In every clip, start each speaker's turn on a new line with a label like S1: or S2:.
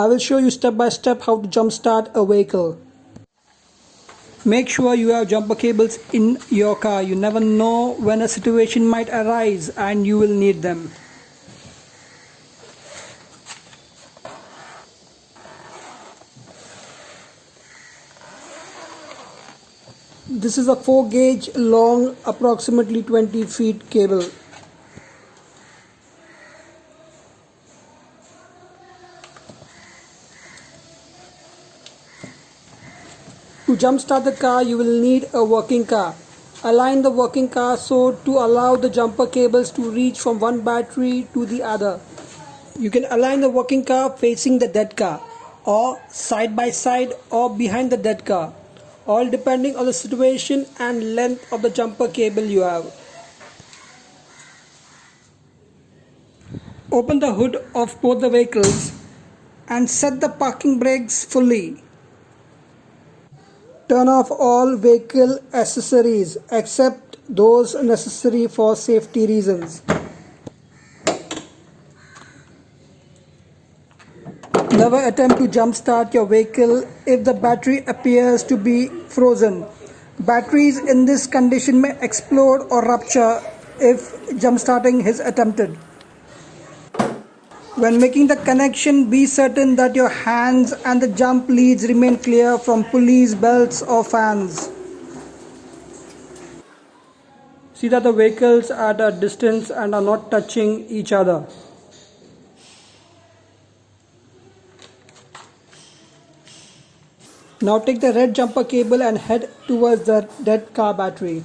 S1: I will show you step by step how to jump start a vehicle. Make sure you have jumper cables in your car. You never know when a situation might arise and you will need them. This is a 4 gauge long, approximately 20 feet cable. To jump start the car, you will need a working car. Align the working car so to allow the jumper cables to reach from one battery to the other. You can align the working car facing the dead car, or side by side, or behind the dead car, all depending on the situation and length of the jumper cable you have. Open the hood of both the vehicles and set the parking brakes fully. Turn off all vehicle accessories except those necessary for safety reasons. Never attempt to jump start your vehicle if the battery appears to be frozen. Batteries in this condition may explode or rupture if jump starting is attempted. When making the connection, be certain that your hands and the jump leads remain clear from pulleys, belts or fans. See that the vehicles are at a distance and are not touching each other. Now take the red jumper cable and head towards the dead car battery.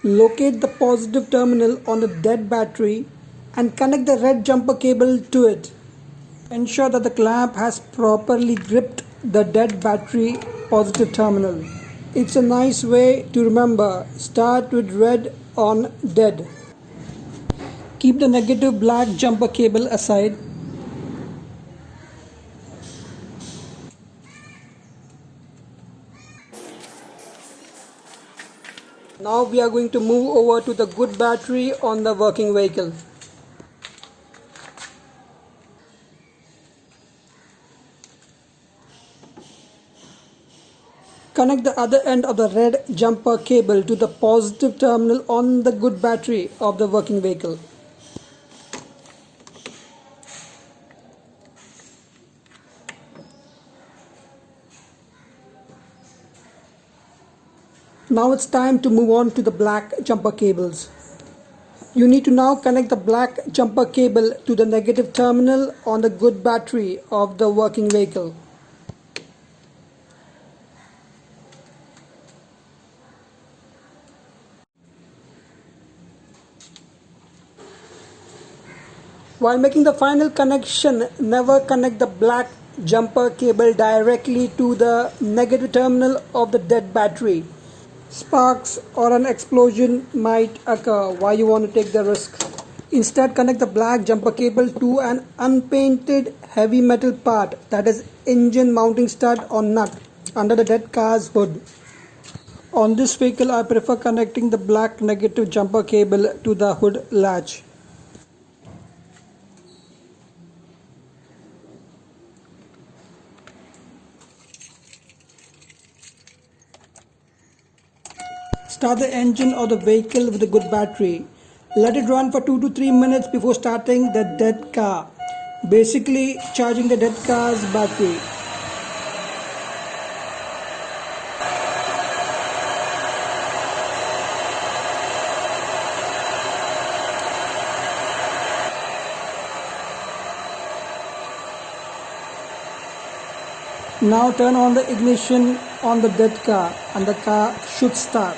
S1: Locate the positive terminal on the dead battery and connect the red jumper cable to it. Ensure that the clamp has properly gripped the dead battery positive terminal. It's a nice way to remember. Start with red on dead. Keep the negative black jumper cable aside. Now we are going to move over to the good battery on the working vehicle. Connect the other end of the red jumper cable to the positive terminal on the good battery of the working vehicle. Now it's time to move on to the black jumper cables. You need to now connect the black jumper cable to the negative terminal on the good battery of the working vehicle. While making the final connection, never connect the black jumper cable directly to the negative terminal of the dead battery. Sparks or an explosion might occur. Why you want to take the risk? Instead, connect the black jumper cable to an unpainted heavy metal part, that is engine mounting stud or nut, under the dead car's hood. On this vehicle, I prefer connecting the black negative jumper cable to the hood latch. Start the engine of the vehicle with a good battery. Let it run for 2 to 3 minutes before starting the dead car. Basically, charging the dead car's battery. Now turn on the ignition on the dead car and the car should start.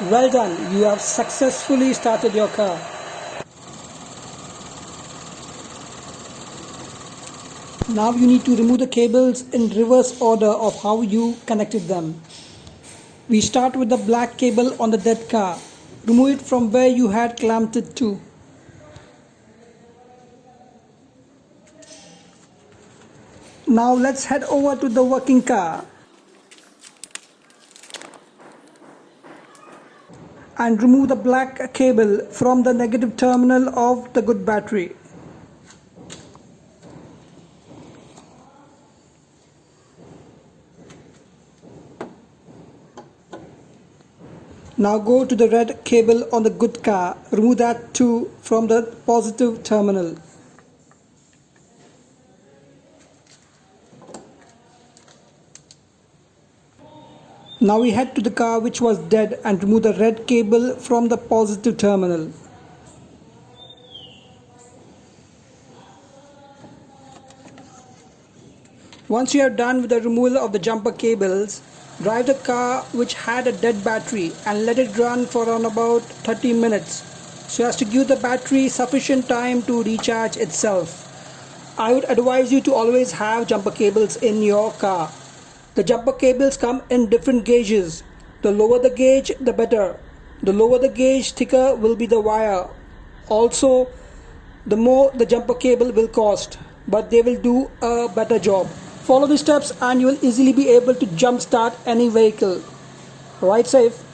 S1: Well done, you have successfully started your car. Now you need to remove the cables in reverse order of how you connected them. We start with the black cable on the dead car. Remove it from where you had clamped it to. Now let's head over to the working car and remove the black cable from the negative terminal of the good battery. Now go to the red cable on the good car, remove that too from the positive terminal. Now we head to the car which was dead and remove the red cable from the positive terminal. Once you are done with the removal of the jumper cables, drive the car which had a dead battery and let it run for around about 30 minutes so as to give the battery sufficient time to recharge itself. I would advise you to always have jumper cables in your car. The jumper cables come in different gauges. The lower the gauge, the better. The lower the gauge, thicker will be the wire. Also, the more the jumper cable will cost, but they will do a better job. Follow the steps and you will easily be able to jump start any vehicle. Ride safe.